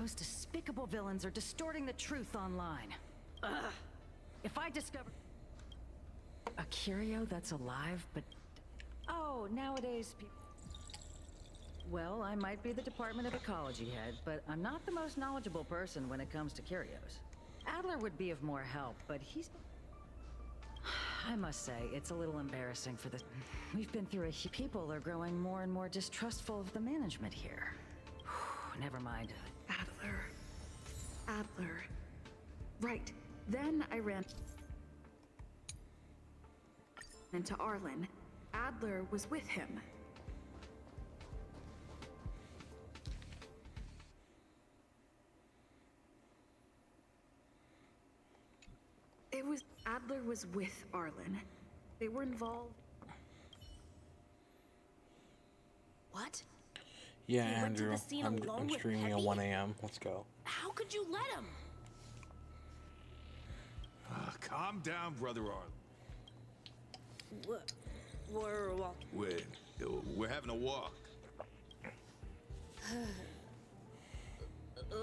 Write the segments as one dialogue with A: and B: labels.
A: Those despicable villains are distorting the truth online. Ugh. If I discover a curio that's alive, but... Oh, nowadays people... Well, I might be the Department of Ecology head, but I'm not the most knowledgeable person when it comes to curios. Adler would be of more help, but he's... I must say, it's a little embarrassing for the... We've been through a... People are growing more and more distrustful of the management here. Never mind.
B: Adler. Right. Then I ran into Arlen. Adler was with him. Adler was with Arlen. They were involved.
C: What?
D: Yeah,
C: He went to
D: Andrew,
C: the scene
D: I'm
C: alone with
D: streaming at
C: Peppy?
D: 1 a.m. Let's go.
C: How could you let him?
E: Calm down, Brother Arlen.
C: We're walking.
E: We're having a walk.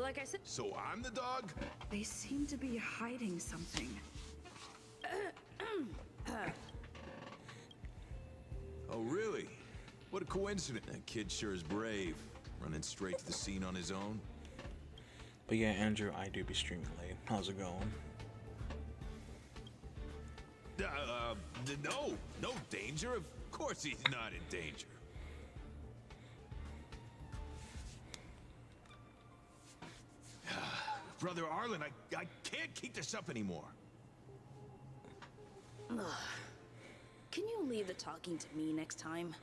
C: Like I said.
E: So I'm the dog?
B: They seem to be hiding something.
E: Oh, really? What a coincidence. That kid sure is brave, running straight to the scene on his own.
D: But yeah, Andrew, I do be streaming late. How's it going?
E: No danger. Of course he's not in danger. Brother Arlen, I can't keep this up anymore.
C: Can you leave the talking to me next time?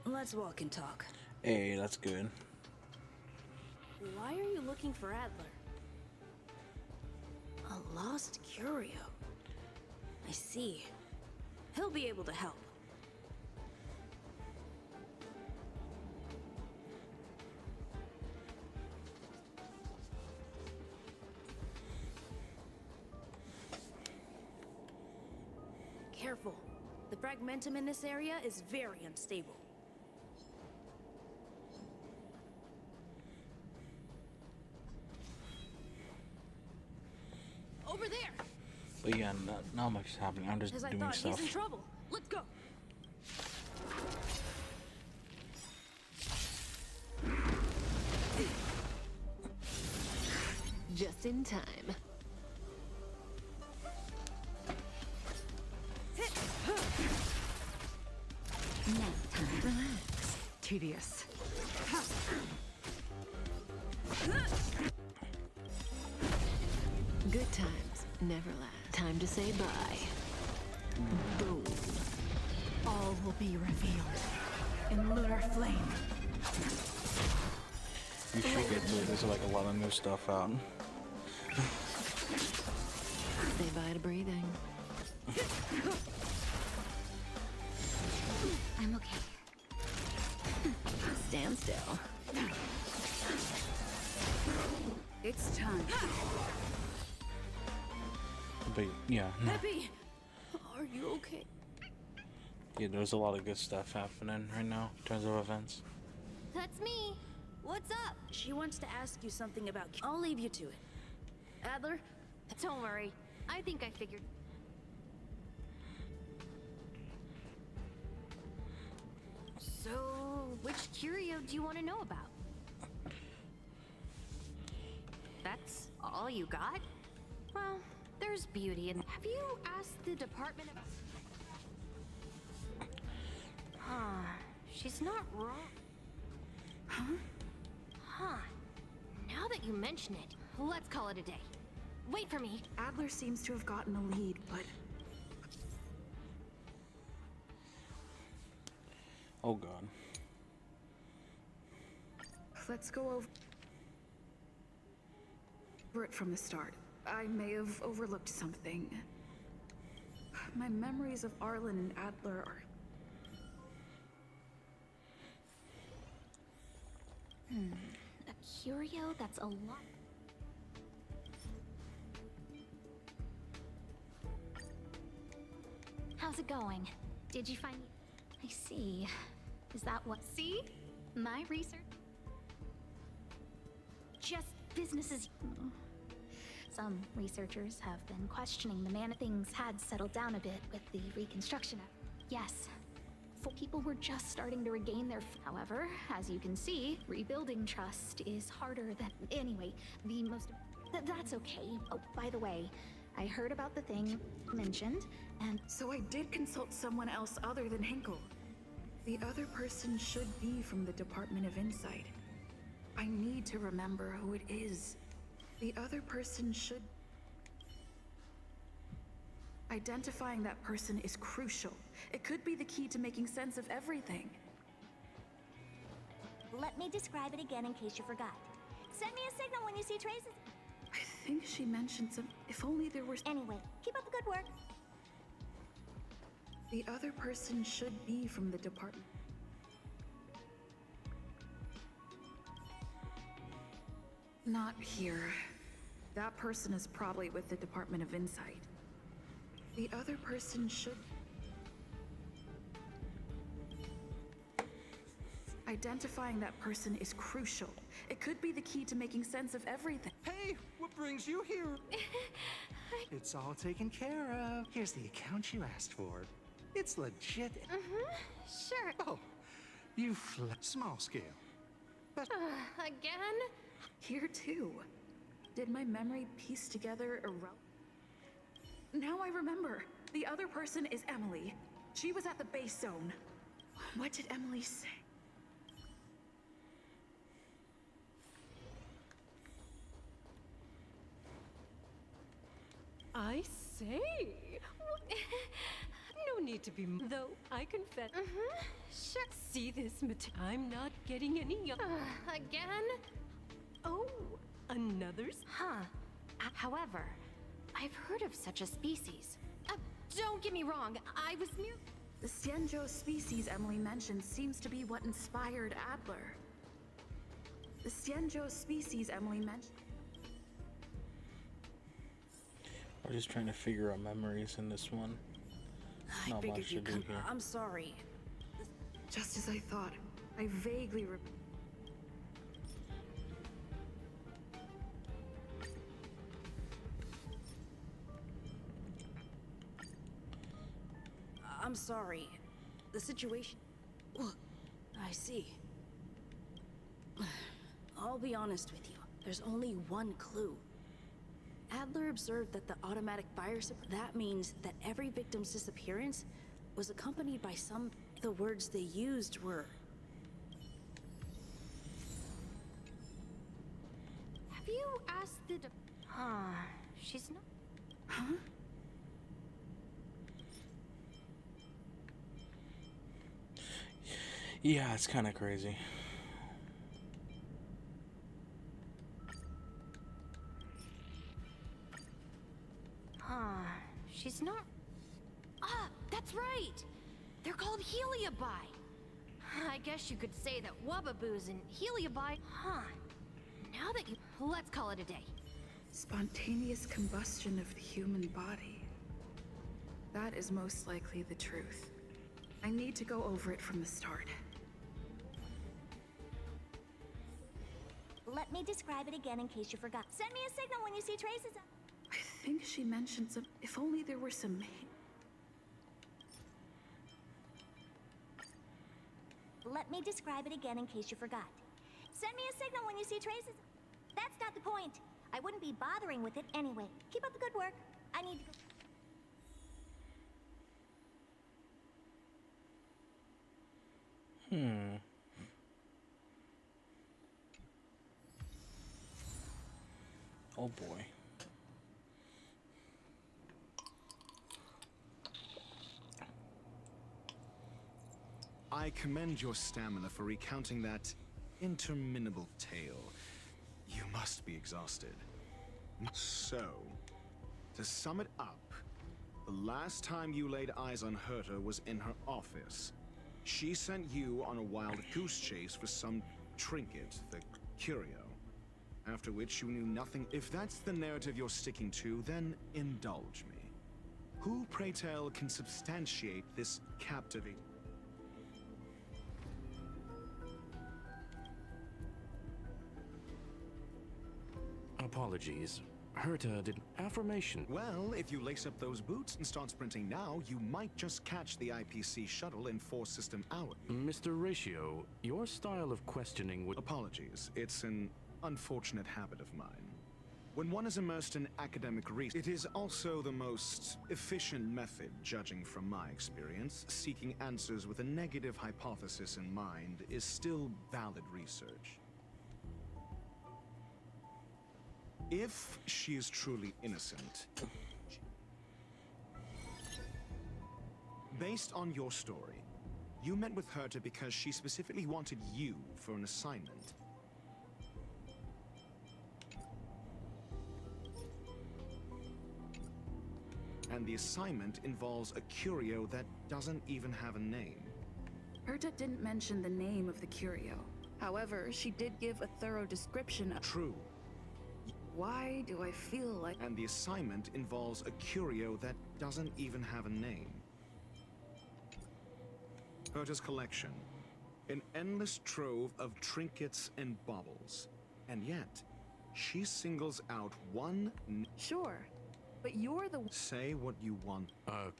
C: Let's walk and talk.
D: Hey, that's good.
C: Why are you looking for Adler? A lost curio. I see. He'll be able to help. Careful. The fragmentum in this area is very unstable. Over there!
D: But yeah, not much is happening. I'm just
C: As I
D: doing
C: thought,
D: stuff.
C: he's in trouble. Let's go.
F: Just in time. Now time. Relax.
A: Tedious.
F: Good times never last. Time to say bye. Boom.
A: All will be revealed in lunar flame.
D: You should get to it. There's like a lot of new stuff out.
F: Say bye to breathing.
G: I'm okay.
F: Stand still.
B: It's time.
D: But yeah, no.
C: Peppy! Are you okay?
D: Yeah, there's a lot of good stuff happening right now in terms of events.
G: That's me. What's up?
C: She wants to ask you something about... I'll leave you to it. Adler?
G: Don't worry. I think I figured. So, which curio do you want to know about? That's all you got? Well, there's beauty in... Have you asked the department about... She's not wrong.
B: Huh?
G: Huh. Now that you mention it, let's call it a day. Wait for me.
B: Adler seems to have gotten a lead, but
D: Oh god.
B: let's go over it from the start. I may have overlooked something. My memories of Arlen and Adler are...
G: A curio that's a lot. How's it going? Did you find... I see.
H: Is that what? See? My research. Just business as. Some researchers have been questioning the man. Things had settled down a bit with the reconstruction. Yes. People were just starting to regain their. However, as you can see, rebuilding trust is harder than. Anyway, the most. That's okay. Oh, by the way, I heard about the thing mentioned, and.
B: So I did consult someone else other than Hinkle. The other person should be from the Department of Insight. I need to remember who it is. The other person should. Identifying that person is crucial. It could be the key to making sense of everything.
I: Let me describe it again in case you forgot. Send me a signal when you see traces.
B: I think she mentioned some. If only there were.
I: Anyway, keep up the good work.
B: The other person should be from the department. Not here. That person is probably with the Department of Insight. The other person should. Identifying that person is crucial. It could be the key to making sense of everything.
J: Hey, what brings you here? It's all taken care of. Here's the account you asked for. It's legit.
G: Sure.
J: Oh, you small scale. But
G: Again?
B: Here too. Did my memory piece together Now I remember. The other person is Emily. She was at the base zone. What did Emily say?
F: I say. No need to be. Though I confess.
G: Sure.
F: See this I'm not getting any young.
G: Again?
F: Oh, another.
G: Huh. However, I've heard of such a species. Don't get me wrong, I was near.
B: The Xianzhou species Emily mentioned seems to be what inspired Adler. The Xianzhou species Emily mentioned.
D: We're just trying to figure out memories in this one. Not much to do here.
C: I'm sorry.
B: Just as I thought. I vaguely
C: I'm sorry. The situation. I see. I'll be honest with you. There's only one clue. Adler observed that the automatic fire support. That means that every victim's disappearance was accompanied by some. The words they used were.
G: Have you asked the she's not.
B: Huh?
D: Yeah, it's kind of crazy.
G: She's not. That's right! They're called Heliobi. I guess you could say that Wubbaboos and Heliobi. Now that you. Let's call it a day.
B: Spontaneous combustion of the human body. That is most likely the truth. I need to go over it from the start.
I: Let me describe it again in case you forgot. Send me a signal when you see traces of.
B: I think she mentioned some. If only there were some.
I: Let me describe it again in case you forgot. Send me a signal when you see traces. That's not the point. I wouldn't be bothering with it anyway. Keep up the good work. I need to go.
D: Oh boy.
K: I commend your stamina for recounting that interminable tale. You must be exhausted. So, to sum it up, the last time you laid eyes on Herta was in her office. She sent you on a wild goose chase for some trinket, the curio. After which you knew nothing. If that's the narrative you're sticking to, then indulge me. Who, pray tell, can substantiate this captivating?
L: Apologies. Herta did affirmation.
K: Well, if you lace up those boots and start sprinting now, you might just catch the IPC shuttle in 4 system hours.
L: Mr. Ratio, your style of questioning would...
K: Apologies. It's an unfortunate habit of mine. When one is immersed in academic research, it is also the most efficient method, judging from my experience. Seeking answers with a negative hypothesis in mind is still valid research. If she is truly innocent, based on your story, you met with Herta because she specifically wanted you for an assignment. And the assignment involves a curio that doesn't even have a name.
B: Herta didn't mention the name of the curio. However, she did give a thorough description of...
K: True.
B: Why do I feel like...
K: And the assignment involves a curio that doesn't even have a name. Herta's collection. An endless trove of trinkets and baubles. And yet, she singles out one...
B: Sure, but you're the...
K: Say what you want.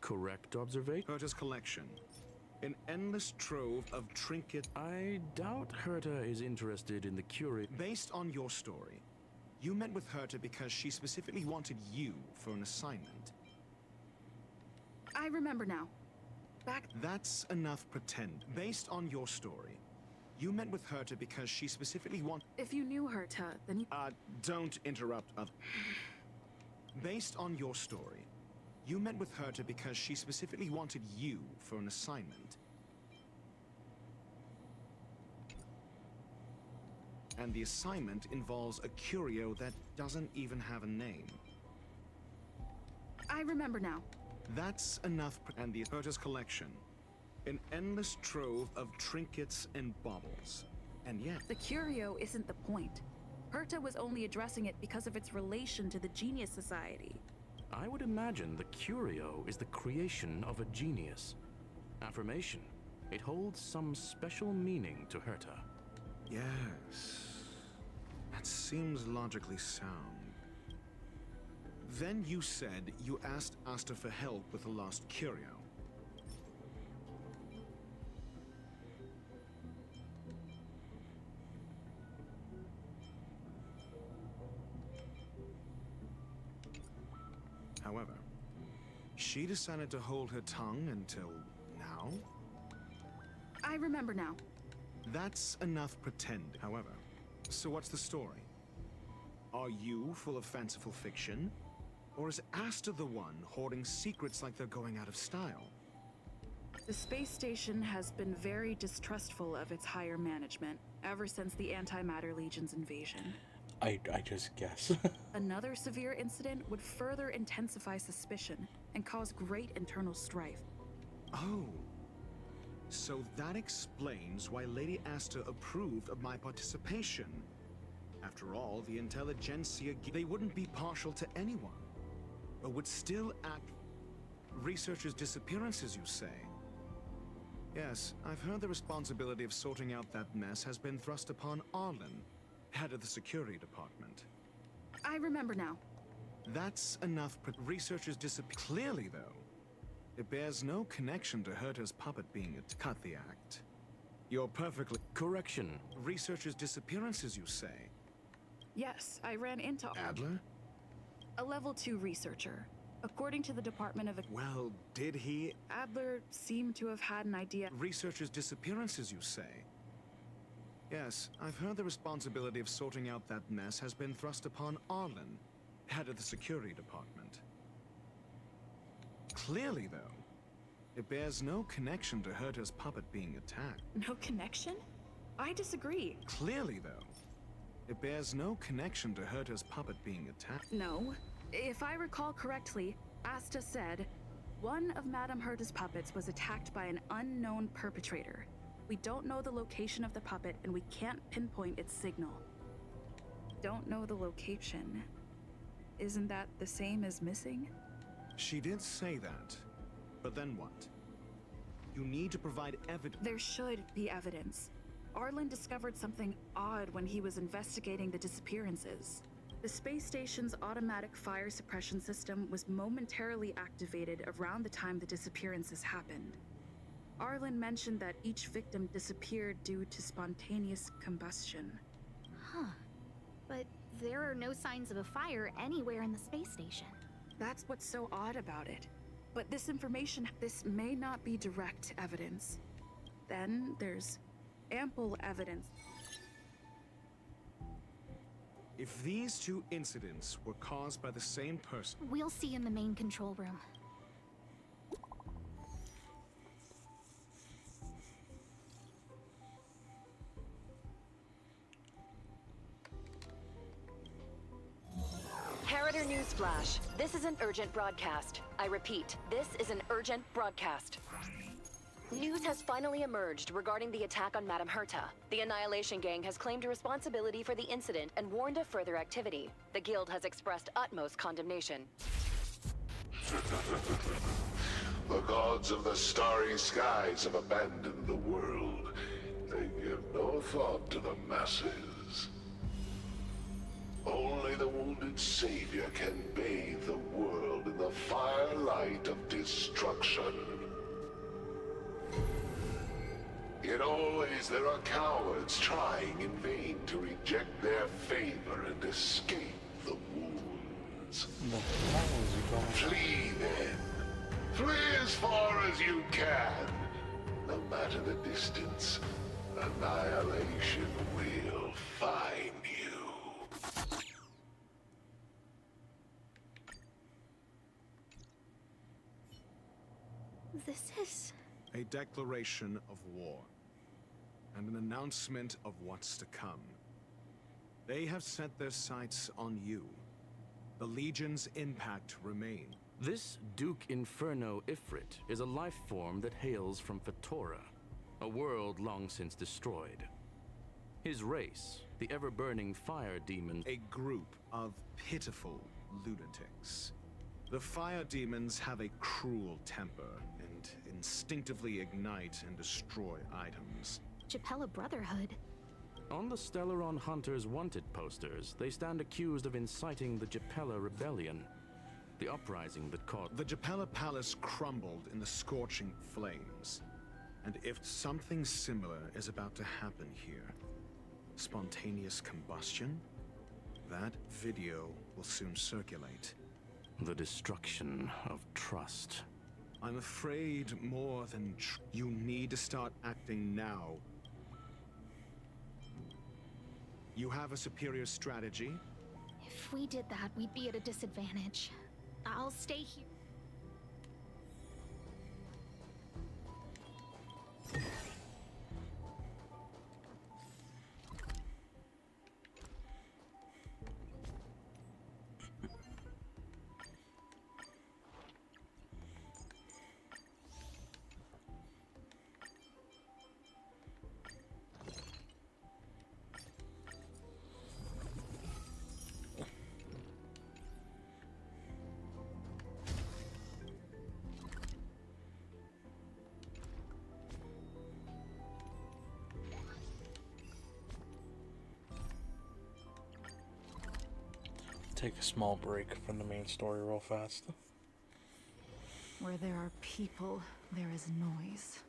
L: Correct observation?
K: Herta's collection. An endless trove of trinkets...
L: I doubt Herta is interested in the curio...
K: Based on your story, you met with Herta because she specifically wanted you for an assignment.
B: I remember now.
K: That's enough pretend. Based on your story, you met with Herta because she specifically wanted...
B: If you knew Herta, then you...
K: Don't interrupt other... Based on your story, you met with Herta because she specifically wanted you for an assignment. And the assignment involves a curio that doesn't even have a name.
B: I remember now.
K: That's enough. And the Herta's collection. An endless trove of trinkets and baubles. And yet...
B: The curio isn't the point. Herta was only addressing it because of its relation to the Genius Society.
L: I would imagine the curio is the creation of a genius. Affirmation. It holds some special meaning to Herta.
K: Yes. That seems logically sound. Then you said you asked Asta for help with the lost curio. However, she decided to hold her tongue until now?
B: I remember now.
K: That's enough pretend, however. So what's the story? Are you full of fanciful fiction? Or is Asta the one hoarding secrets like they're going out of style?
B: The space station has been very distrustful of its higher management ever since the Antimatter Legion's invasion.
D: I just guess.
B: Another severe incident would further intensify suspicion and cause great internal strife.
K: Oh. So that explains why Lady Asta approved of my participation. After all, the intelligentsia, they wouldn't be partial to anyone, but would still act... Researchers' disappearances, you say? Yes, I've heard the responsibility of sorting out that mess has been thrust upon Arlen, head of the security department.
B: I remember now.
K: That's enough. Researchers disappear. Clearly, though, it bears no connection to Herta's puppet being a... Cut the act. You're perfectly...
L: Correction.
K: Researchers' disappearances, you say?
B: Yes, I ran into...
K: Adler?
B: A level 2 researcher. According to the Department of...
K: Well, did he...
B: Adler seemed to have had an idea...
K: Researchers' disappearances, you say? Yes, I've heard the responsibility of sorting out that mess has been thrust upon Arlen, head of the security department. Clearly, though, it bears no connection to Herta's puppet being attacked.
B: No connection? I disagree.
K: Clearly, though, it bears no connection to Herta's puppet being attacked.
B: No. If I recall correctly, Asta said, one of Madame Herta's puppets was attacked by an unknown perpetrator. We don't know the location of the puppet, and we can't pinpoint its signal. Don't know the location. Isn't that the same as missing?
K: She did say that, but then what? You need to provide evidence.
B: There should be evidence. Arlen discovered something odd when he was investigating the disappearances. The space station's automatic fire suppression system was momentarily activated around the time the disappearances happened. Arlen mentioned that each victim disappeared due to spontaneous combustion.
H: Huh. But there are no signs of a fire anywhere in the space station.
B: That's what's so odd about it. But this may not be direct evidence. Then there's ample evidence.
K: If these two incidents were caused by the same person...
H: We'll see in the main control room.
M: Harrider Newsflash. This is an urgent broadcast. I repeat, this is an urgent broadcast. News has finally emerged regarding the attack on Madame Herta. The Annihilation Gang has claimed responsibility for the incident and warned of further activity. The Guild has expressed utmost condemnation.
N: The gods of the starry skies have abandoned the world. They give no thought to the masses. Only the wounded savior can bathe the world in the firelight of destruction. Yet always there are cowards trying in vain to reject their favor and escape the wounds. Flee then. Flee as far as you can. No matter the distance, annihilation will find you.
H: This is...
K: a declaration of war, and an announcement of what's to come. They have set their sights on you. The Legion's impact remains.
L: This Duke Inferno Ifrit is a life form that hails from Fatora, a world long since destroyed. His race, the ever-burning fire demon,
K: a group of pitiful lunatics. The fire demons have a cruel temper and instinctively ignite and destroy items.
H: Japella Brotherhood.
L: On the Stellaron Hunters wanted posters, they stand accused of inciting the Japella Rebellion, the uprising that caused...
K: The Japella Palace crumbled in the scorching flames. And if something similar is about to happen here, spontaneous combustion, that video will soon circulate.
L: The destruction of trust.
K: I'm afraid more than you need to start acting now. You have a superior strategy?
H: If we did that, we'd be at a disadvantage. I'll stay here.
D: Take a small break from the main story real fast.
A: Where there are people, there is noise.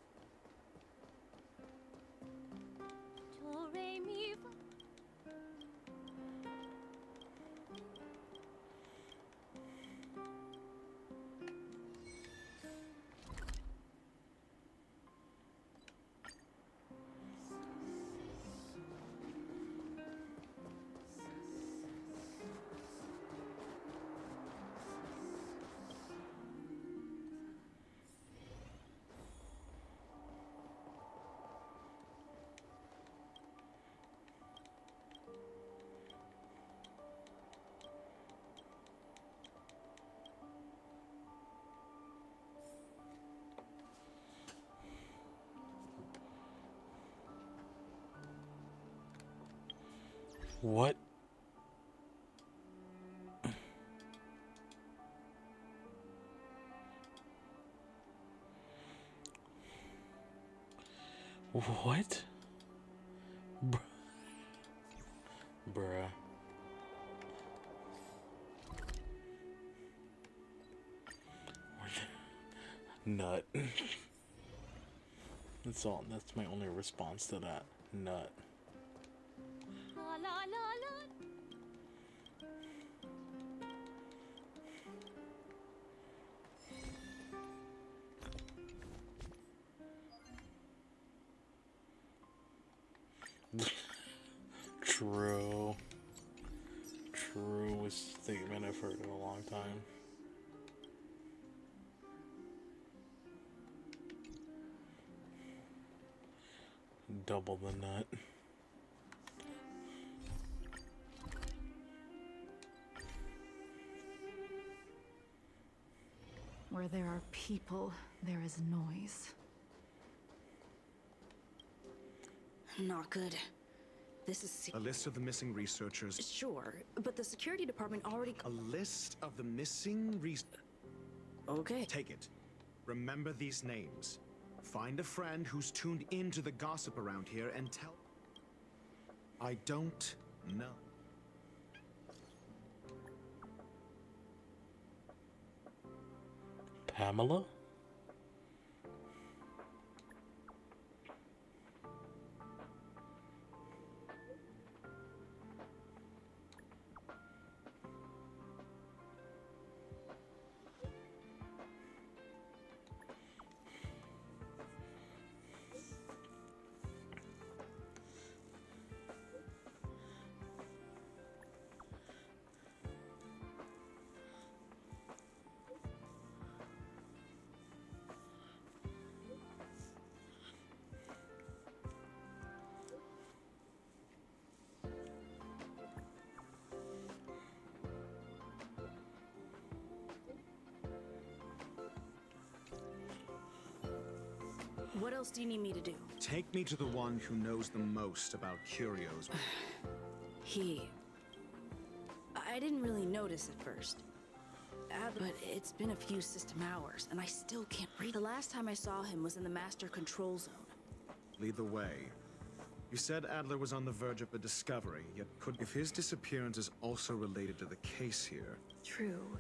D: What? What? Bruh. Nut. That's all. That's my only response to that. Nut.
G: La la la la.
D: True. Truest statement I've heard in a long time. Double the nut.
B: Where there are people, there is noise.
C: Not good. This is
K: A list of the missing researchers.
C: sure, but the security department already.
K: A list of the missing
C: Okay.
K: Take it. Remember these names. Find a friend who's tuned into the gossip around here and tell. I don't know.
D: Pamela?
C: What else do you need me to do?
K: Take me to the one who knows the most about curios.
C: I didn't really notice at first. But it's been a few system hours, and I still can't read. The last time I saw him was in the master control zone.
K: Lead the way. You said Adler was on the verge of a discovery, yet if his disappearance is also related to the case here.
B: True.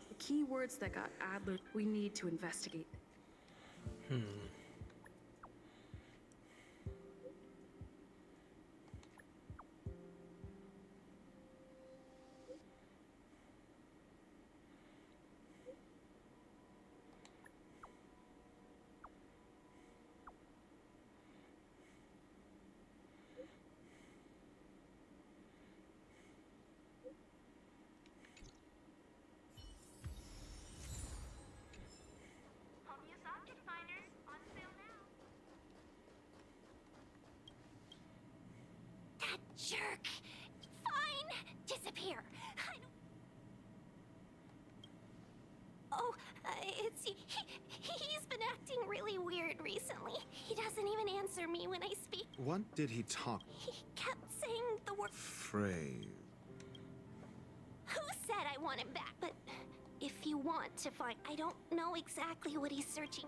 B: The key words that got Adler, we need to investigate.
G: That jerk! Fine! Disappear! I don't... Oh, he's been acting really weird recently. He doesn't even answer me when I speak.
K: What did he talk?
G: He kept saying the word...
K: Phrase.
G: Who said I want him back? But if you want to find... I don't know exactly what he's searching.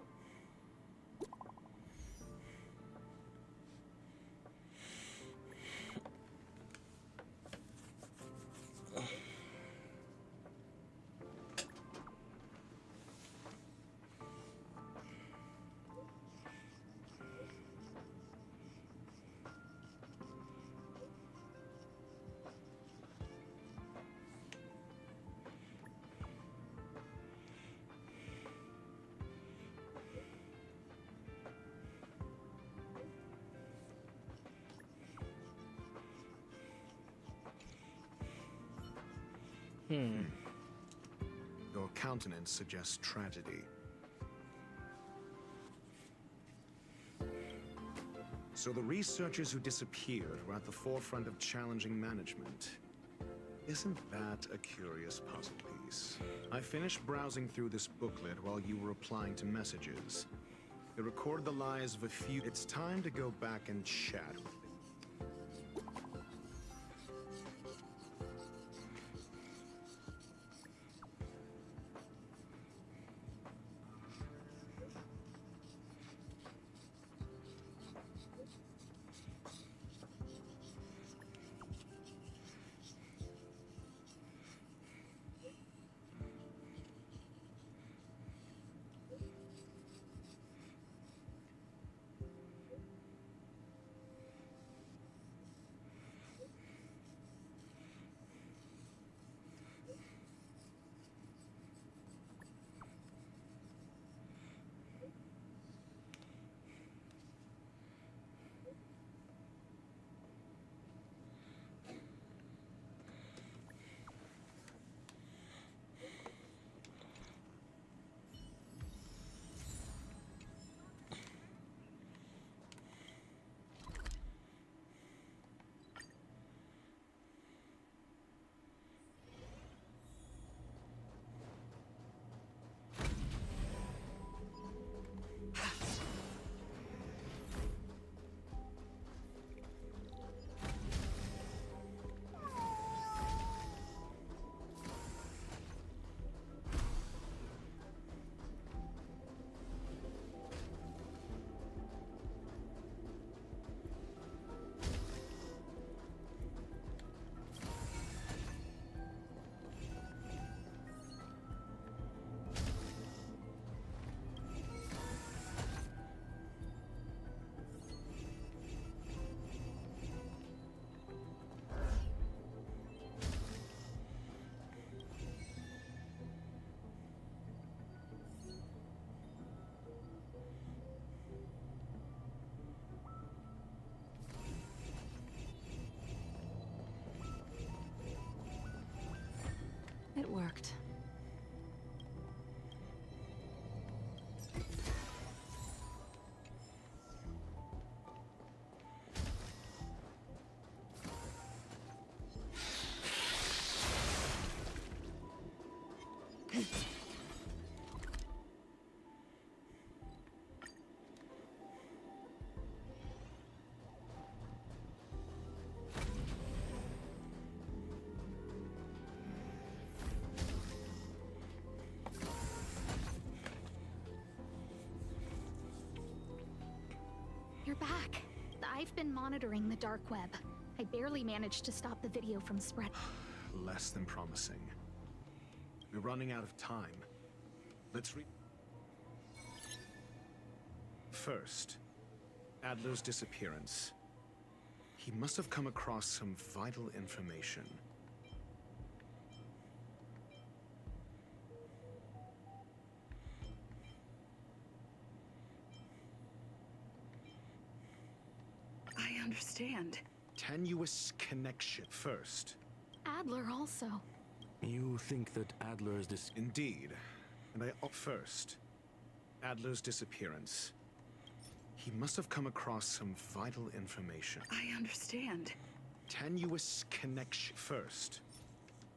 K: Your countenance suggests tragedy. So the researchers who disappeared were at the forefront of challenging management. Isn't that a curious puzzle piece? I finished browsing through this booklet while you were replying to messages. It recorded the lives of a few. It's time to go back and chat with them.
H: You're back. I've been monitoring the dark web. I barely managed to stop the video from spread.
K: Less than promising. We're running out of time. Let's read. First, Adler's disappearance. He must have come across some vital information.
B: I understand.
K: Tenuous connection. First.
H: Adler also.
L: You think that Adler's
K: Indeed. And first, Adler's disappearance. He must have come across some vital information.
B: I understand.
K: Tenuous connection. First,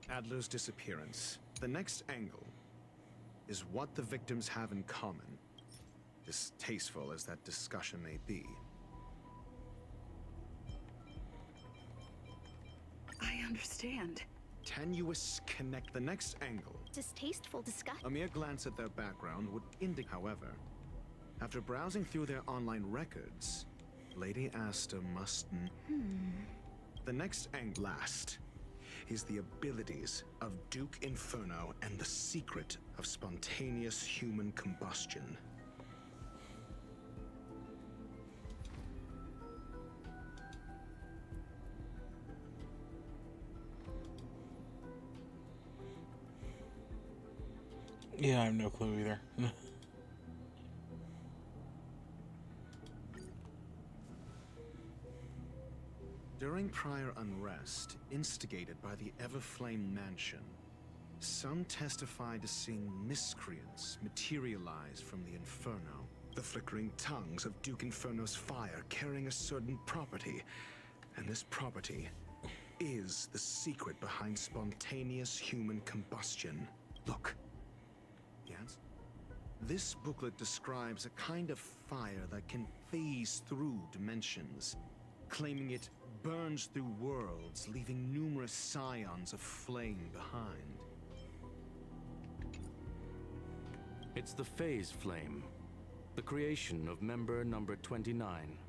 K: Adler's disappearance. The next angle is what the victims have in common, distasteful as that discussion may be.
B: I understand.
K: Tenuous connect. The next angle.
H: Distasteful discussion.
K: A mere glance at their background would indicate, however, after browsing through their online records, Lady Asta must... The next angle last is the abilities of Duke Inferno and the secret of spontaneous human combustion.
D: Yeah, I have no clue either.
K: During prior unrest, instigated by the Everflame Mansion, some testified to seeing miscreants materialize from the Inferno. The flickering tongues of Duke Inferno's fire carrying a certain property, and this property is the secret behind spontaneous human combustion. Look. Yes? This booklet describes a kind of fire that can phase through dimensions, claiming it burns through worlds, leaving numerous scions of flame behind.
L: It's the phase flame, the creation of member number 29.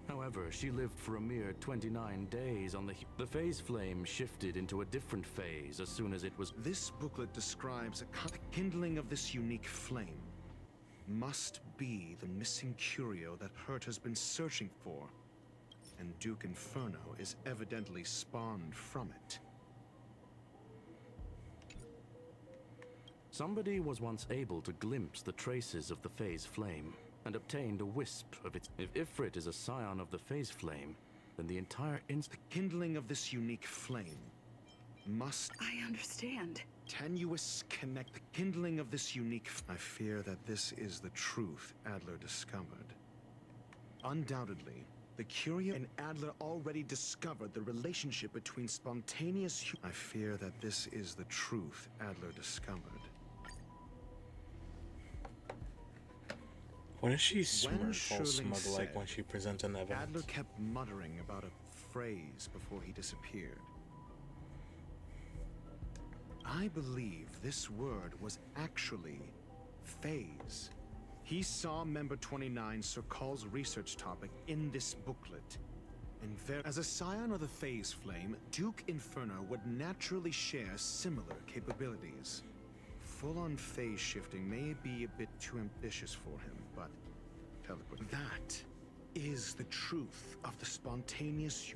L: However, she lived for a mere 29 days on the phase flame shifted into a different phase as soon as it was...
K: This booklet describes a kindling of this unique flame. Must be the missing curio that Hurt has been searching for. And Duke Inferno is evidently spawned from it.
L: Somebody was once able to glimpse the traces of the phase flame and obtained a wisp of it. If Ifrit is a scion of the phase flame, then the entire the
K: kindling of this unique flame must...
B: I understand.
K: Tenuous connect the kindling of this unique... I fear that this is the truth Adler discovered. Undoubtedly, the curio and Adler already discovered the relationship between spontaneous... I fear that this is the truth Adler discovered.
D: What is she smirk all smug
K: said,
D: like when she presents an evidence?
K: Adler kept muttering about a phrase before he disappeared. I believe this word was actually phase. He saw member 29 Sir Call's research topic in this booklet. And as a scion of the phase flame, Duke Inferno would naturally share similar capabilities. Full-on phase shifting may be a bit too ambitious for him, but teleport. That is the truth of the spontaneous.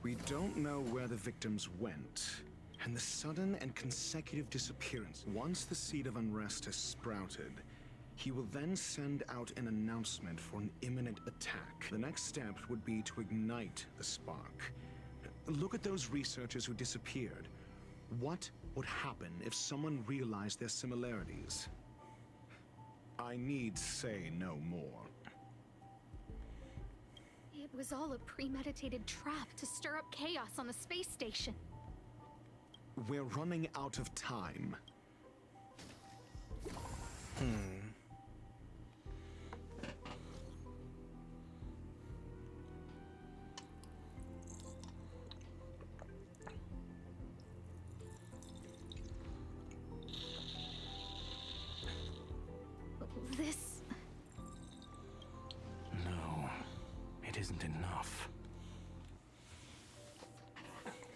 K: We don't know where the victims went, and the sudden and consecutive disappearance. Once the seed of unrest has sprouted, he will then send out an announcement for an imminent attack. The next step would be to ignite the spark. Look at those researchers who disappeared. What would happen if someone realized their similarities? I need say no more.
H: It was all a premeditated trap to stir up chaos on the space station.
K: We're running out of time.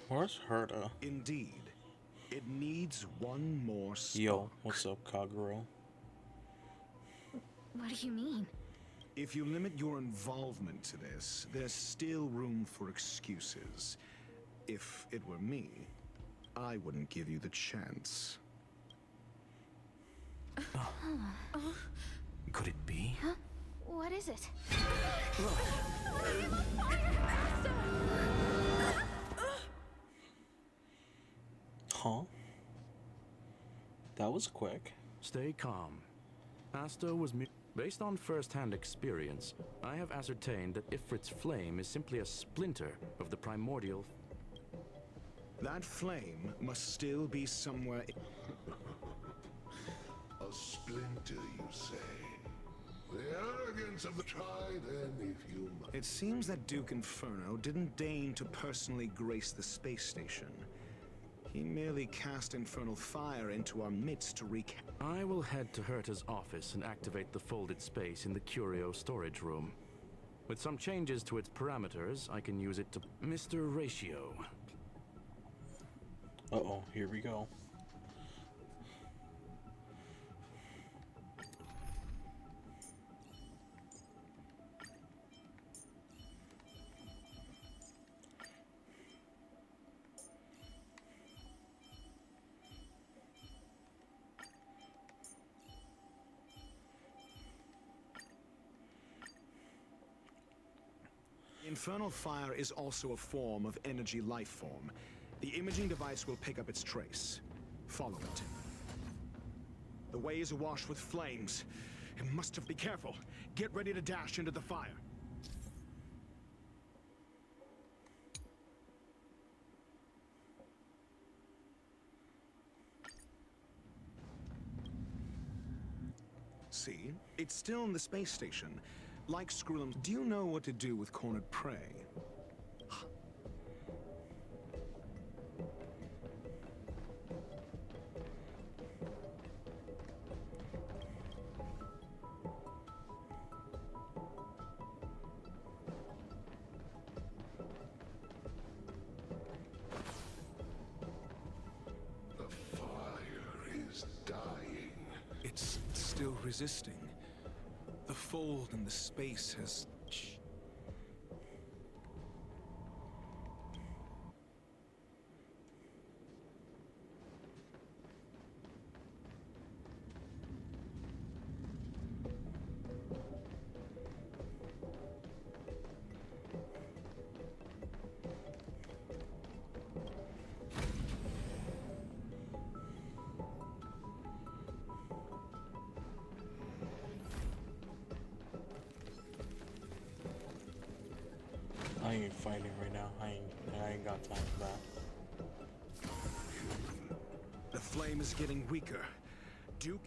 D: Where's Herta?
K: Indeed. It needs one more spark.
D: Yo, what's up, Kaguro?
H: What do you mean?
K: If you limit your involvement to this, there's still room for excuses. If it were me, I wouldn't give you the chance.
L: Could it be?
H: Huh? What is it?
D: Huh? That was quick.
L: Stay calm. Asta was based on first-hand experience. I have ascertained that Ifrit's flame is simply a splinter of the primordial.
K: That flame must still be somewhere.
N: A splinter, you say? The arrogance of the try then, if you must.
K: It seems that Duke Inferno didn't deign to personally grace the space station. He merely cast infernal fire into our midst to recap.
L: I will head to Herta's office and activate the folded space in the curio storage room. With some changes to its parameters, I can use it to... Mr. Ratio.
D: Uh-oh, here we go.
K: Infernal fire is also a form of energy life form. The imaging device will pick up its trace. Follow it. The way is awash with flames. It must have... Be careful. Get ready to dash into the fire. See? It's still in the space station. Like Skrullum, do you know what to do with cornered prey?
N: The fire is dying.
K: It's still resisting. The fold in the space has...
D: I ain't fighting right now. I ain't got time for that.
K: The flame is getting weaker. Duke...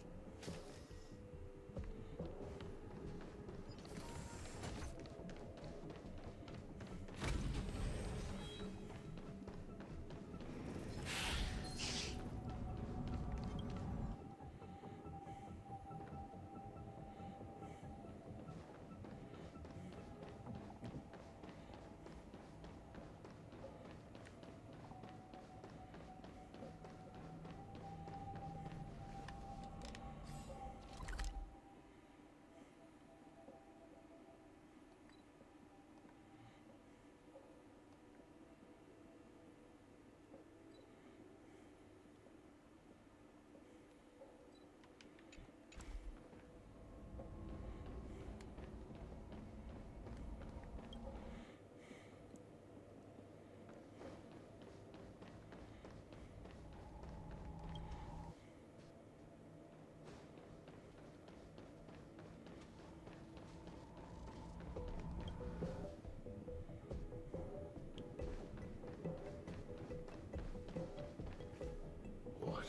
N: What?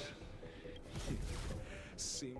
K: Seems...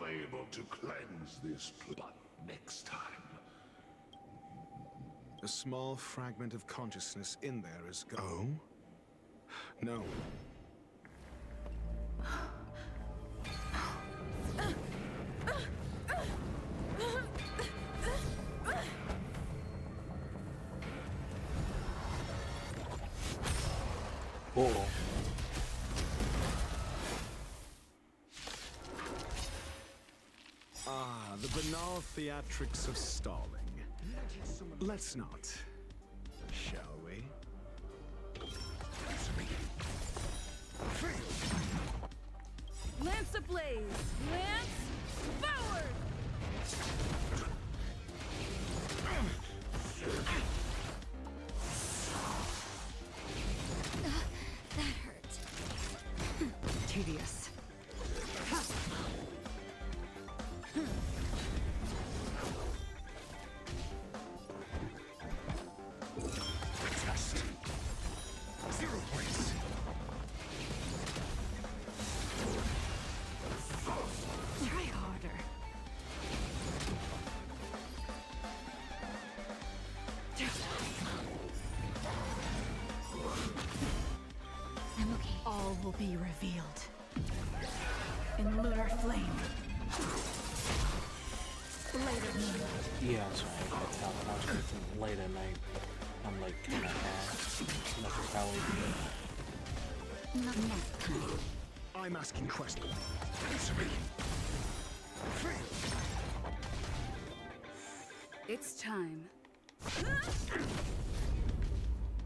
N: able to cleanse this, but next time.
K: A small fragment of consciousness in there is Oh? No.
D: Uh-oh.
K: Ah, the banal theatrics of stalling. Let's not, shall we?
B: Lance ablaze! Lance forward!
G: That hurt.
A: Tedious.
K: Test. 0 points.
A: Try harder.
G: I'm okay.
A: All will be revealed. In lunar flame. Blade of moon.
D: Yeah, that's right. I tell when I was working late at night. I'm like kind of ass. That's just how we do it.
H: Not next time.
K: I'm asking questions. Answer me.
B: It's time.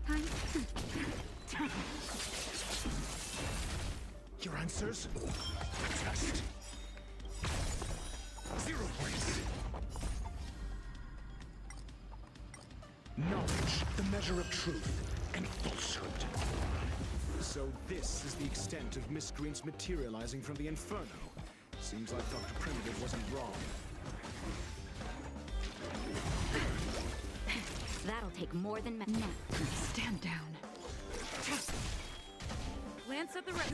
H: Time.
K: Your answers? Test. 0 points. Knowledge, the measure of truth and falsehood. So this is the extent of Miss Green's materializing from the Inferno. Seems like Dr. Primitive wasn't wrong.
H: That'll take more than
A: Now, stand down.
B: Lance at the right.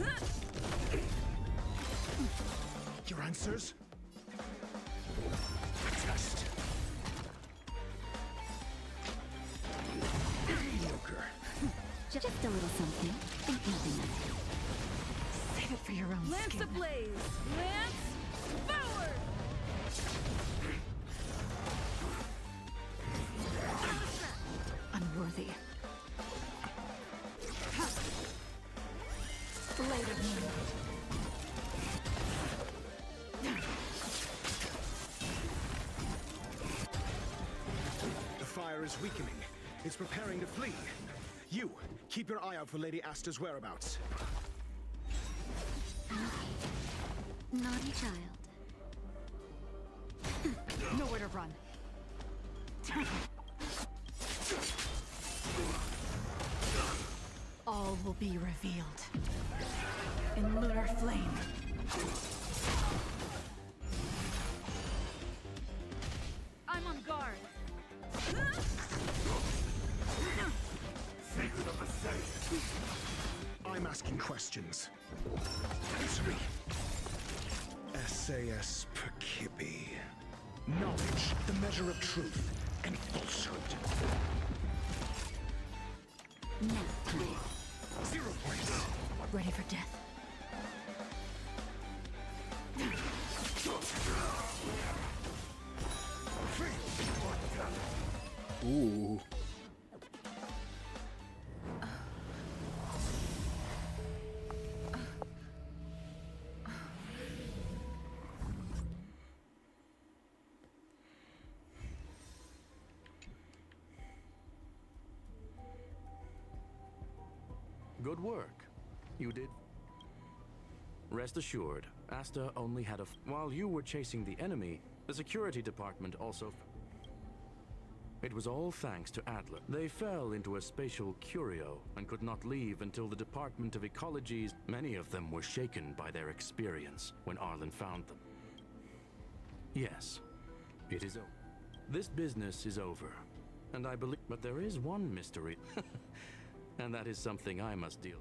K: Your answers? Test. Mediocre.
H: just a little something. Think nothing of it.
A: Save it for your own
B: Lance
A: skin.
B: ablaze! Lance forward!
A: Unworthy. Blade of moon.
K: The fire is weakening. It's preparing to flee. You, keep your eye out for Lady Asta's whereabouts.
H: Naughty child.
A: Nowhere to run. All will be revealed. In lunar flame.
B: I'm on guard.
K: I'm asking questions. Answer me. SAS Perkibi. Knowledge, the measure of truth and falsehood.
H: Nap time.
K: 0 points.
A: Ready for death.
D: Ooh.
L: Good work. You did. Rest assured, Asta only had while you were chasing the enemy, the security department also. It was all thanks to Adler. They fell into a spatial curio and could not leave until the Department of Ecology's. Many of them were shaken by their experience when Arlen found them. Yes, it is over. This business is over, and I believe. But there is one mystery, and that is something I must deal.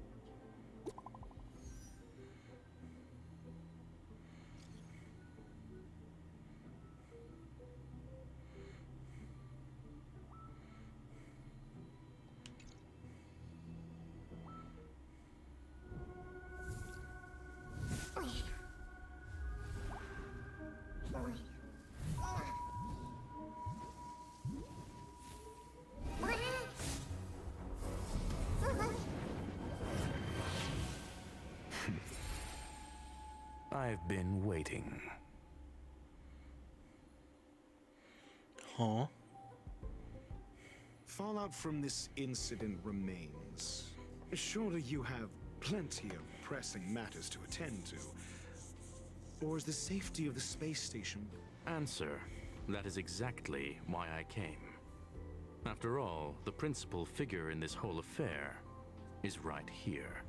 L: I've been waiting.
D: Huh?
K: Fallout from this incident remains. Surely you have plenty of pressing matters to attend to. Or is the safety of the space station?
L: Answer. That is exactly why I came. After all, the principal figure in this whole affair is right here.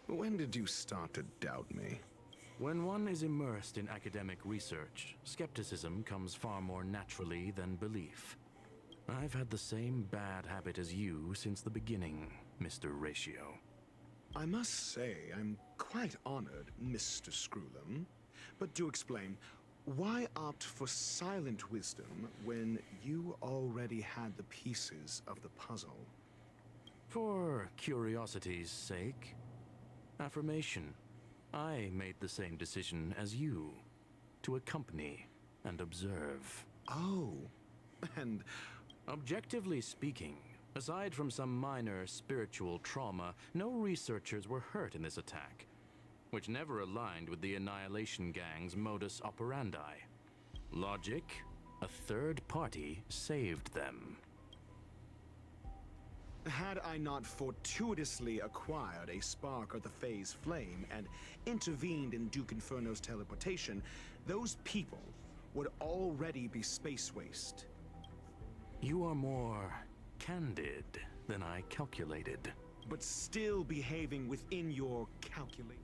K: When did you start to doubt me?
L: When one is immersed in academic research, skepticism comes far more naturally than belief. I've had the same bad habit as you since the beginning, Mr. Ratio.
K: I must say, I'm quite honored, Mr. Screwlum. But do explain, why opt for silent wisdom when you already had the pieces of the puzzle?
L: For curiosity's sake. Affirmation. I made the same decision as you, to accompany and observe.
K: Oh, and
L: objectively speaking, aside from some minor spiritual trauma, no researchers were hurt in this attack, which never aligned with the Annihilation Gang's modus operandi. Logic, a third party saved them.
K: Had I not fortuitously acquired a spark of the phase flame and intervened in Duke Inferno's teleportation, those people would already be space waste.
L: You are more candid than I calculated.
K: But still behaving within your calculate.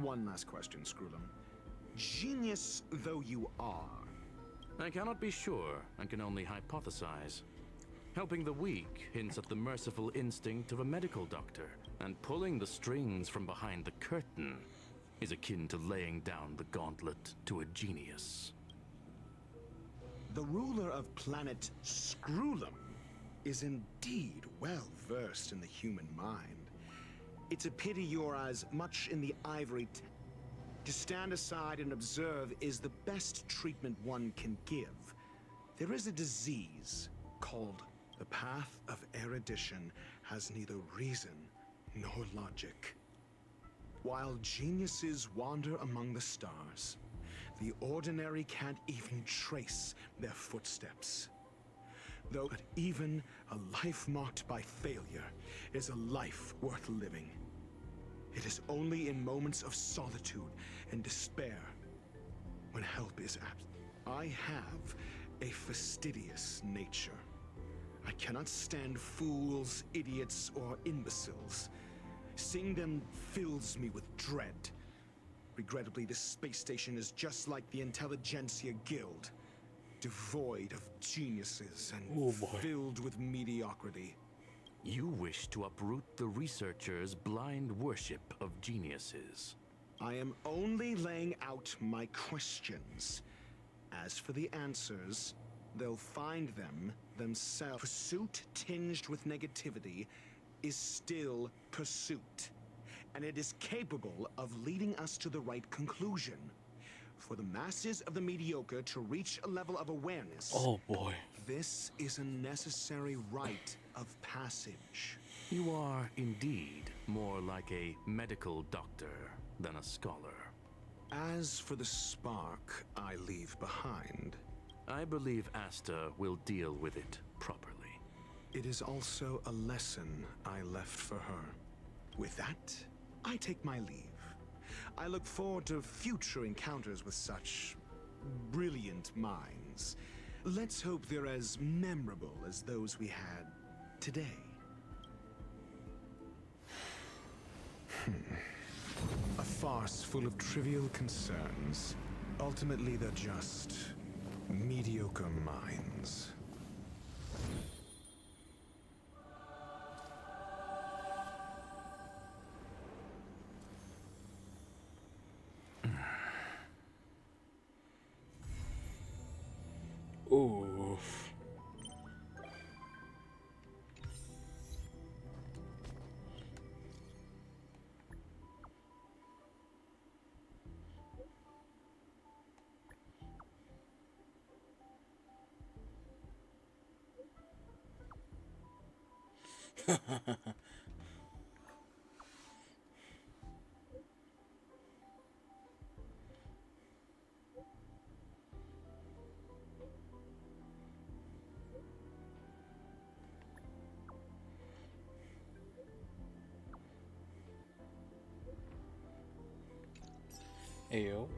K: One last question, Screwlum. Genius though you are,
L: I cannot be sure and can only hypothesize. Helping the weak hints at the merciful instinct of a medical doctor, and pulling the strings from behind the curtain is akin to laying down the gauntlet to a genius.
K: The ruler of planet Screwlum is indeed well versed in the human mind. It's a pity you're as much in the ivory to stand aside and observe is the best treatment one can give. There is a disease called the path of erudition has neither reason nor logic. While geniuses wander among the stars, the ordinary can't even trace their footsteps. Though but even a life marked by failure is a life worth living. It is only in moments of solitude and despair when help is absent. I have a fastidious nature. I cannot stand fools, idiots, or imbeciles. Seeing them fills me with dread. Regrettably, this space station is just like the Intelligentsia Guild. Devoid of geniuses and filled with mediocrity.
L: You wish to uproot the researchers' blind worship of geniuses.
K: I am only laying out my questions. As for the answers, they'll find them themselves. Pursuit tinged with negativity is still pursuit, and it is capable of leading us to the right conclusion. For the masses of the mediocre to reach a level of awareness,
D: oh boy,
K: this is a necessary rite of passage.
L: You are indeed more like a medical doctor than a scholar.
K: As for the spark I leave behind,
L: I believe Asta will deal with it properly.
K: It is also a lesson I left for her. With that, I take my leave. I look forward to future encounters with such brilliant minds. Let's hope they're as memorable as those we had today. A farce full of trivial concerns. Ultimately, they're just mediocre minds.
D: Oof. Ayo.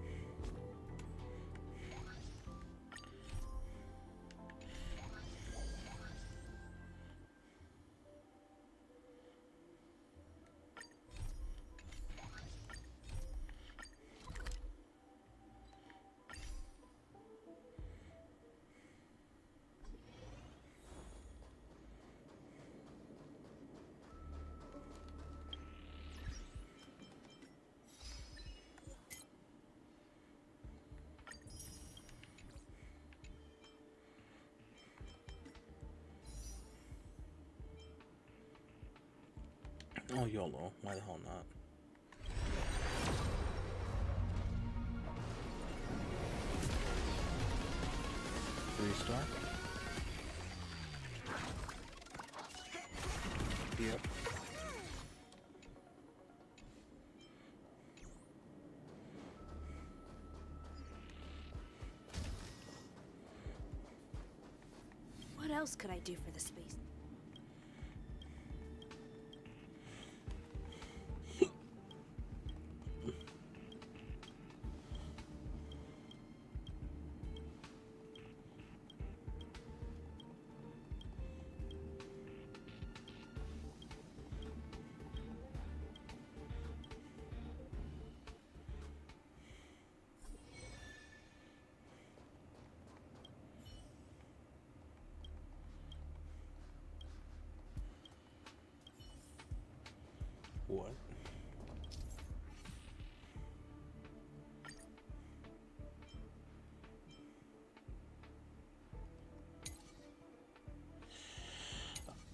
D: Oh, YOLO. Why the hell not? Three-star? Yep.
C: What else could I do for the space?
D: What?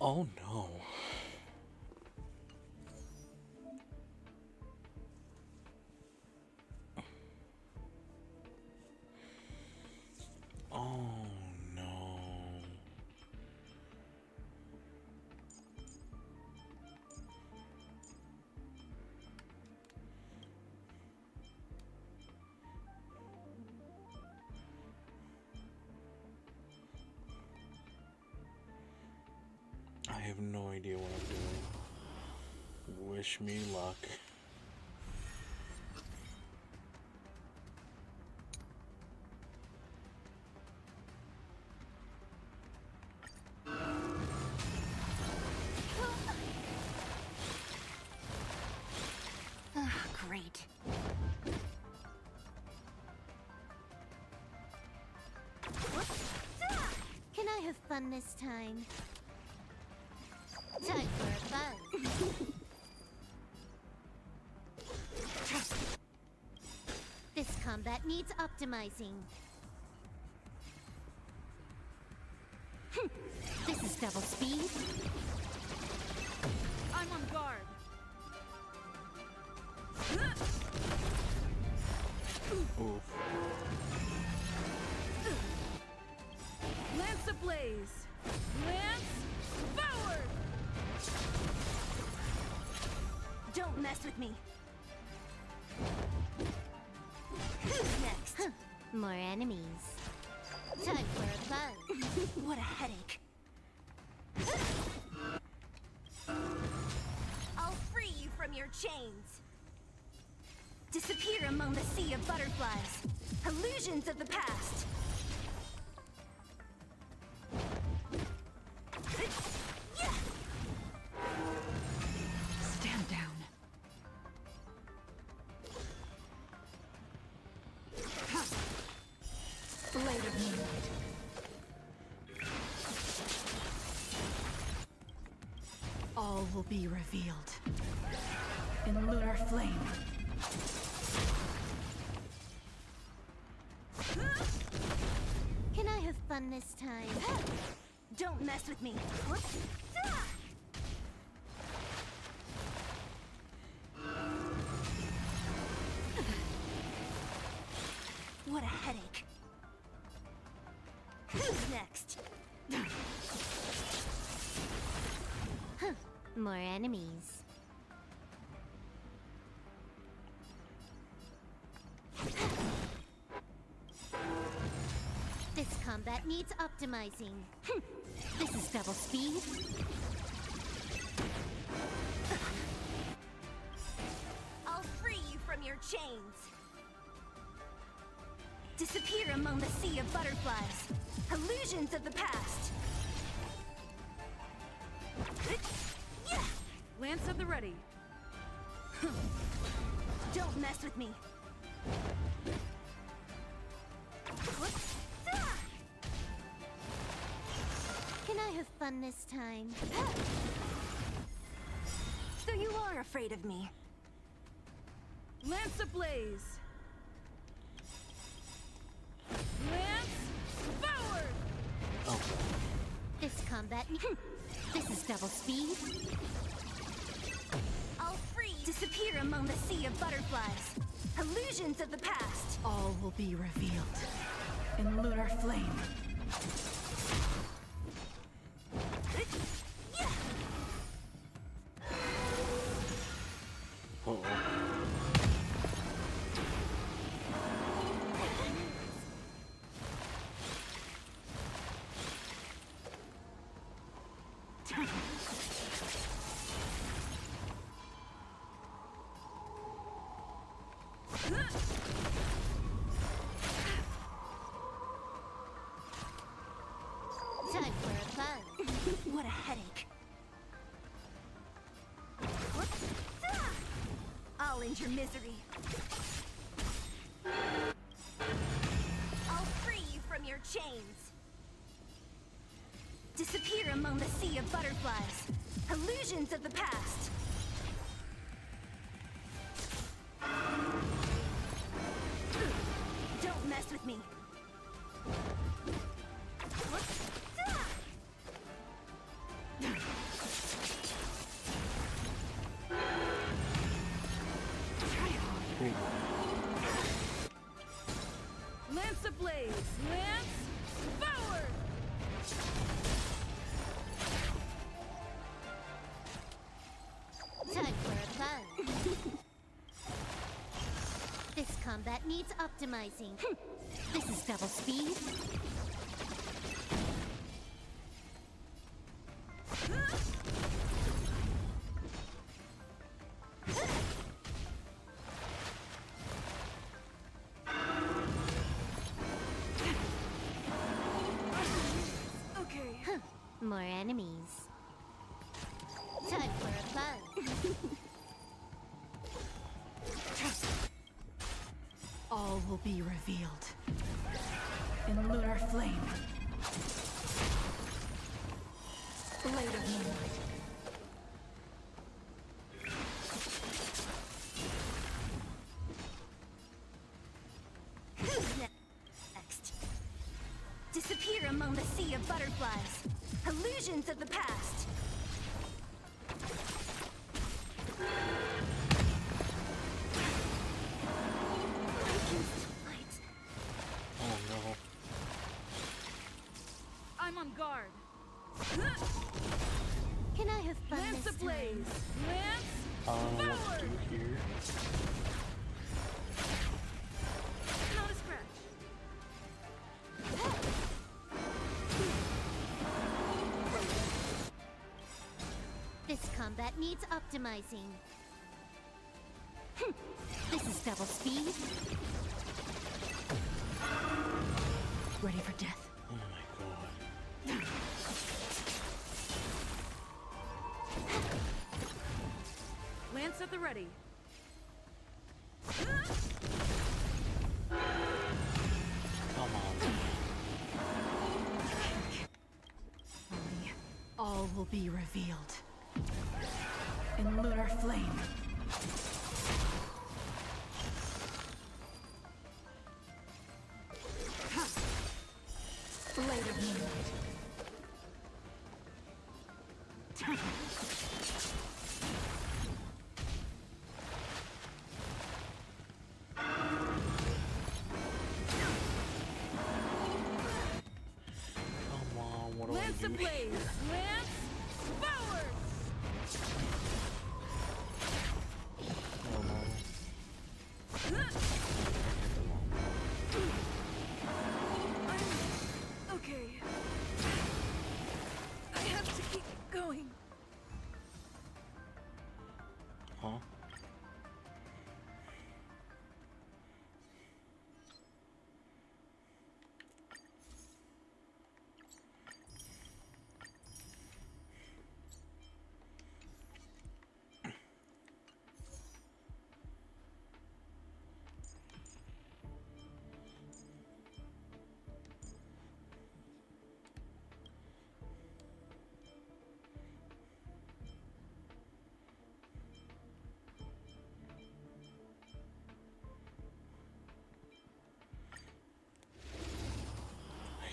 D: Oh no. Oh no. I have no idea what I'm doing. Wish me luck.
G: Great.
I: Can I have fun this time? Time for a buzz. This combat needs optimizing. This is double speed.
B: I'm on guard.
D: Oof.
B: Lance ablaze. Lance forward.
I: Don't mess with me. Who's next? More enemies. Time for a buzz. What a headache. I'll free you from your chains. Disappear among the sea of butterflies. Illusions of the past.
A: Stand down. Blade of moonlight. All will be revealed in lunar flame.
I: Can I have fun this time? Don't mess with me. What a headache. Who's next? More enemies. This combat needs optimizing. This is double speed. I'll free you from your chains. Disappear among the sea of butterflies. Illusions of the past.
B: Lance at the ready.
I: Don't mess with me.
G: Can I have fun this time?
I: So you are afraid of me.
B: Lance ablaze. Lance forward.
D: Oh.
G: This combat. This is double speed.
I: I'll freeze. Disappear among the sea of butterflies. Illusions of the past.
A: All will be revealed in lunar flame.
D: Uh-oh.
G: Time for a fun.
I: What a headache. I'll end your misery. I'll free you from your chains. Disappear among the sea of butterflies. Illusions of the past. Don't mess with me.
B: Lance ablaze. Lance forward.
G: Time for a fun. This combat needs optimizing. This is double speed.
B: Okay.
G: More enemies. Time for a fun.
A: All will be revealed in lunar flame. Blade of moonlight.
I: Who's next? Disappear among the sea of butterflies. Illusions of the past.
D: Oh no.
B: I'm on guard.
G: Can I have fun
B: Lance
G: this
B: ablaze.
G: time?
B: Lance
D: I don't know what to
B: forward.
D: do here.
B: Not a scratch.
G: This combat needs optimizing. This is double speed.
A: Ready for death.
D: Oh my god.
B: Lance at the ready.
D: Come on.
A: All will be revealed in lunar flame. Blade of moonlight.
D: Come on, what do
B: Lance
D: I do
B: ablaze.
D: here?
B: Lance forward.
D: Oh no.
B: Okay. I have to keep going.
D: Huh?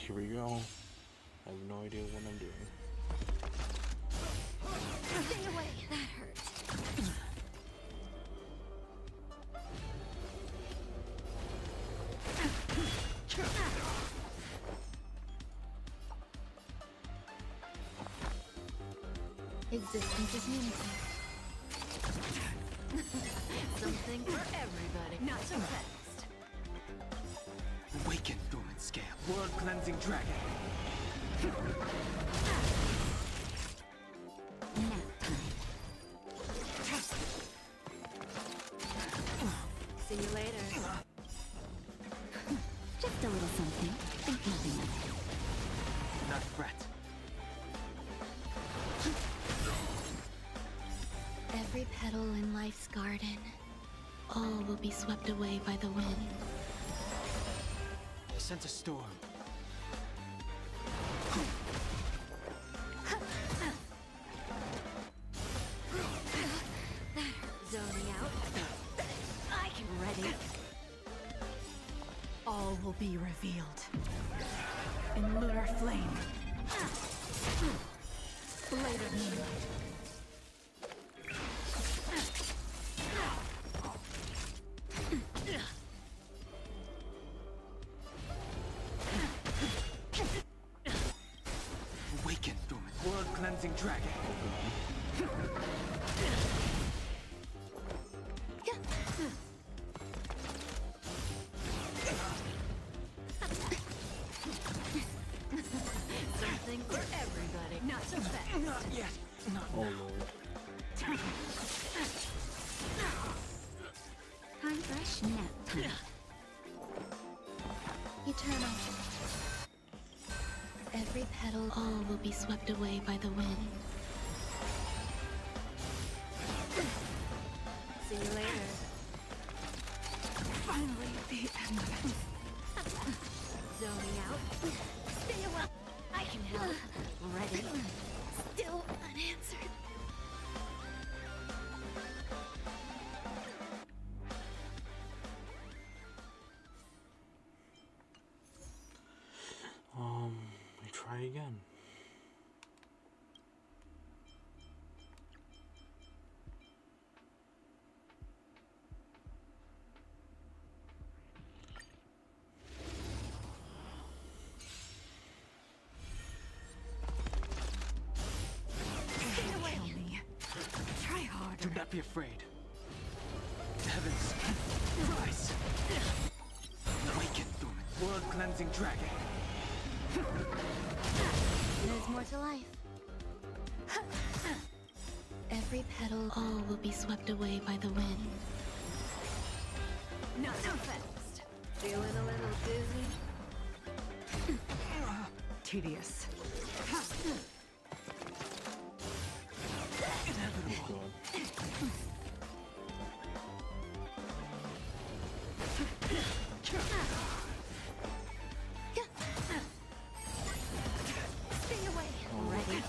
D: Here we go. I have no idea what I'm doing.
G: Stay away. That hurts.
F: Existence is unity.
G: Something for everybody. Not so fast.
O: Awaken, dormant scale. World cleansing dragon.
F: Nap time.
G: See you later.
F: Just a little something. Think nothing of it.
O: Not threat.
C: Every petal in life's garden, all will be swept away by the wind.
O: I sense a storm.
G: Zoning out. I can ready.
A: All will be revealed. In lunar flame. Blade of moonlight.
O: Awaken, dormant. World cleansing dragon.
G: Something for everybody. Not so fast.
O: Not yet. Not
D: Oh
O: now.
D: lord.
F: Time fresh nap time.
C: Eternal. Every petal, all will be swept away by the wind.
G: See you later.
B: Finally, the end of it.
G: Zoning out. Stay away. I can help. Ready?
C: Still unanswered.
D: We try again.
B: Kill me. Try harder.
O: Do not be afraid. Heavens, rise. Awaken, dormant. World cleansing dragon.
G: There's more to life.
C: Every petal, all will be swept away by the wind.
G: Not so fast. Feeling a little dizzy?
A: Tedious.
G: Stay away. Ready?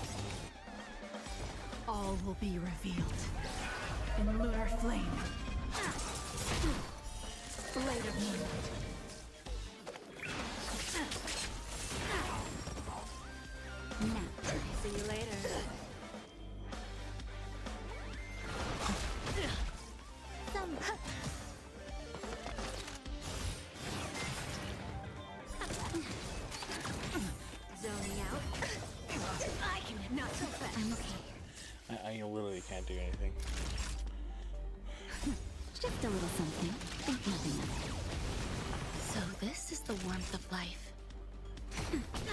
A: All will be revealed. In lunar flame. Blade of moonlight.
F: Nap time.
G: See you later.
F: Some
G: Zoning out. I can not so fast.
F: I'm okay.
D: I literally can't do anything.
F: Just a little something. Think nothing of it.
C: So this is the warmth of life.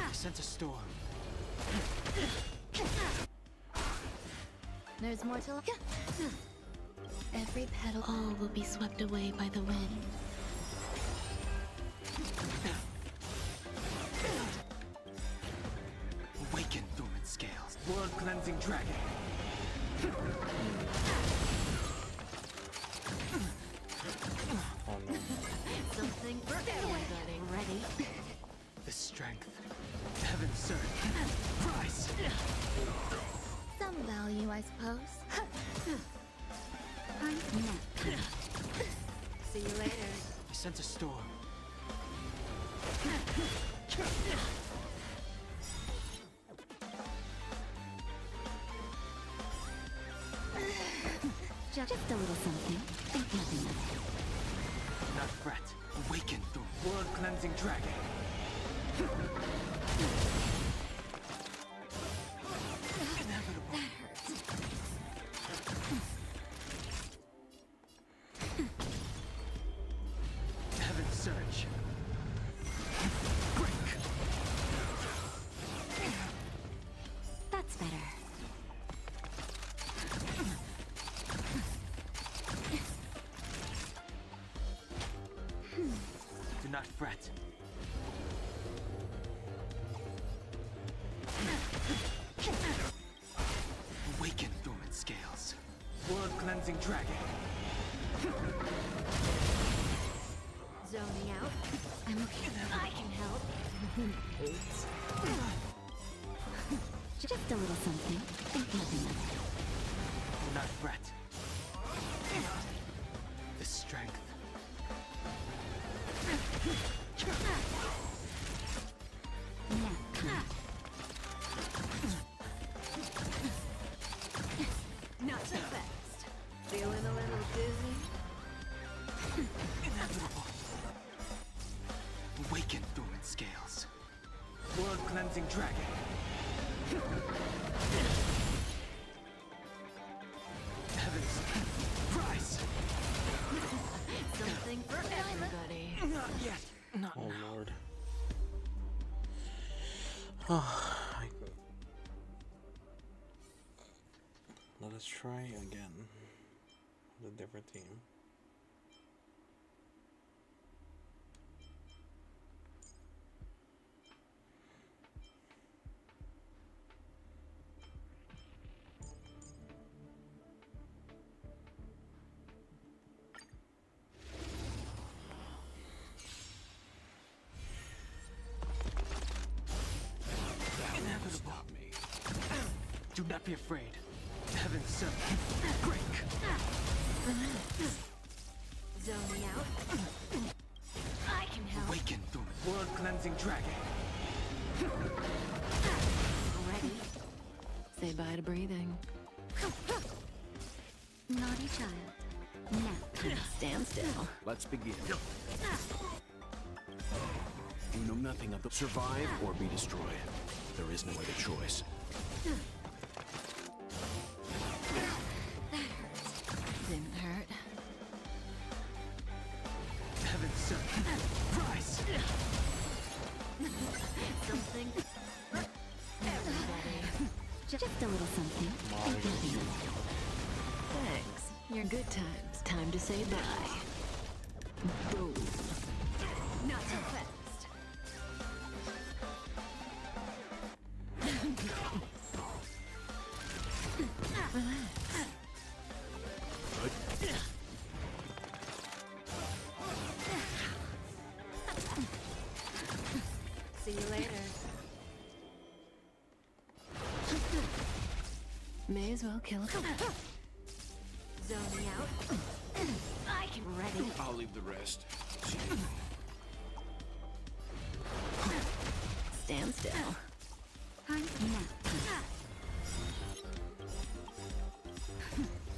O: I sense a storm.
G: There's more to life.
C: Every petal, all will be swept away by the wind.
O: Awaken, dormant scales. World cleansing dragon.
D: Oh no.
G: Something for everybody. Ready?
O: The strength. Heaven's surge. Rise.
G: Some value, I suppose.
F: Time nap time.
G: See you later.
O: I sense a storm.
H: Just a little something. Think nothing of it.
O: Not fret. Awaken through world-cleansing dragon. Inevitable. Heaven's surge. Break.
H: That's better.
O: Do not fret. Awaken dormant scales. World-cleansing dragon.
G: Zoning out.
H: I'm okay.
G: I can help.
H: Oops. Just a little something. Think nothing of it.
O: Do not fret. The strength.
G: Not so fast. Feeling a little dizzy?
O: Inevitable. Awaken dormant scales. World-cleansing dragon. Heavens. Rise.
G: Something for everybody.
O: Not yet. Not
D: Oh
O: now.
D: lord. Let us try again with a different team.
O: Inevitable. Do not be afraid. Heaven's surge. Break.
G: Zoning out. I can help.
O: Awaken dormant. World-cleansing dragon.
G: Ready?
F: Say bye to breathing.
H: Naughty child. Now,
F: Stand still.
P: Let's begin. You know nothing of the survive or be destroyed. There is no other choice.
F: Didn't hurt.
O: Heaven's surge. Rise.
G: Something for everybody.
H: just a little something. Think nothing of it.
F: Thanks. Your good times. Time to say bye. Boom.
G: Not so fast. See you later.
F: May as well kill a
G: Zoning out. I can ready.
P: I'll leave the rest.
F: Stand still.
H: Time now.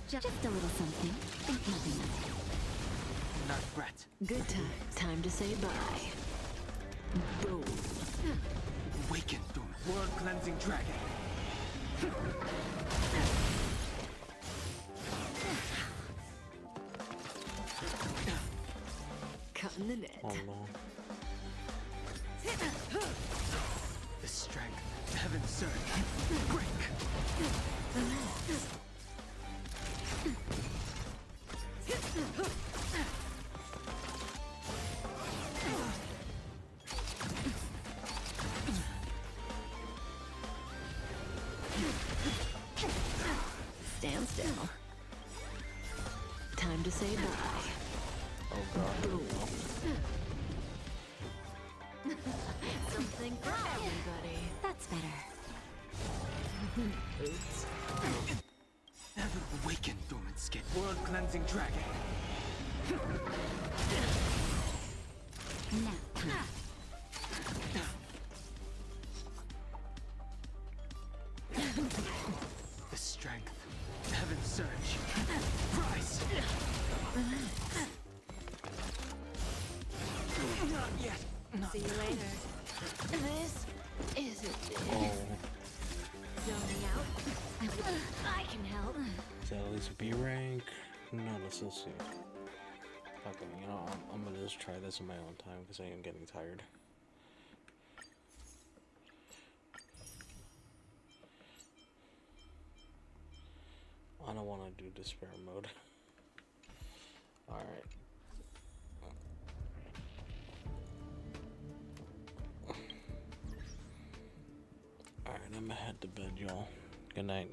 H: Just a little something. Think nothing of it.
O: Not fret.
F: Good times. Time to say bye. Boom.
O: Awaken dormant. World-cleansing dragon.
F: Cutting the net.
D: Oh no.
O: The strength. Heaven's surge. Break.
F: Stand still. Time to say bye.
D: Oh god.
F: Boom.
G: Something for everybody.
H: That's better.
F: Oops.
O: Never awaken dormant skin. World-cleansing dragon.
H: Now.
O: The strength. Heaven's surge. Rise.
F: This is a bit.
D: Oh.
F: Zoning out. I can help.
D: Is that at least B rank? No, let's still see. Okay, you know, I'm gonna just try this in my own time because I am getting tired. I don't want to do despair mode. Alright. Alright, I'm gonna head to bed, y'all. Good night.